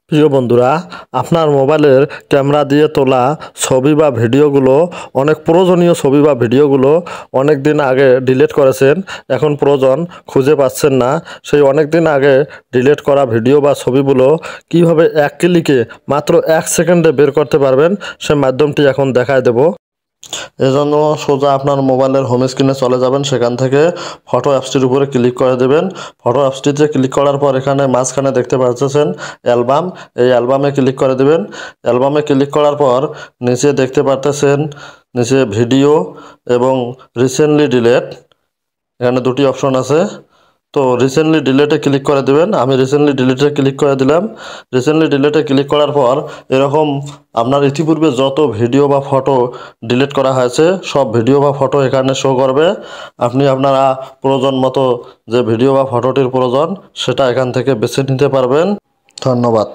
প্রিয় বন্ধুরা, আপনার মোবাইলের ক্যামেরা দিয়ে তোলা ছবি বা ভিডিওগুলো অনেক প্রয়োজনীয় ছবি বা ভিডিওগুলো অনেক দিন আগে ডিলিট করেছেন, এখন প্রয়োজন খুঁজে পাচ্ছেন না। সেই অনেক দিন আগে ডিলিট করা ভিডিও বা ছবিগুলো কিভাবে এক ক্লিকে মাত্র 1 সেকেন্ডে বের করতে পারবেন, সে মাধ্যমটি এখন দেখায় দেব। এজন্য সোজা আপনার মোবাইলের হোম স্ক্রিনে চলে যাবেন, সেখান থেকে ফটো অ্যাপসটির উপরে ক্লিক করে দেবেন। ফটো অ্যাপসটিতে ক্লিক করার পর এখানে মাঝখানে দেখতে পাচ্ছেন অ্যালবাম, এই অ্যালবামে ক্লিক করে দেবেন। অ্যালবামে ক্লিক করার পর নিচে দেখতে পাচ্ছেন নিচে ভিডিও এবং রিসেন্টলি ডিলেট, এখানে দুটি অপশন আছে। তো রিসেন্টলি ডিলেটে ক্লিক করে দেবেন। আমি রিসেন্টলি ডিলেটে ক্লিক করে দিলাম। রিসেন্টলি ডিলেটে ক্লিক করার পর এরকম আপনার ইতিপূর্বে যত ভিডিও বা ফটো ডিলিট করা হয়েছে সব ভিডিও বা ফটো এখানে শো করবে। আপনি আপনারা প্রয়োজন মতো যে ভিডিও বা ফটোটির প্রয়োজন সেটা এখান থেকে বেছে নিতে পারবেন। ধন্যবাদ।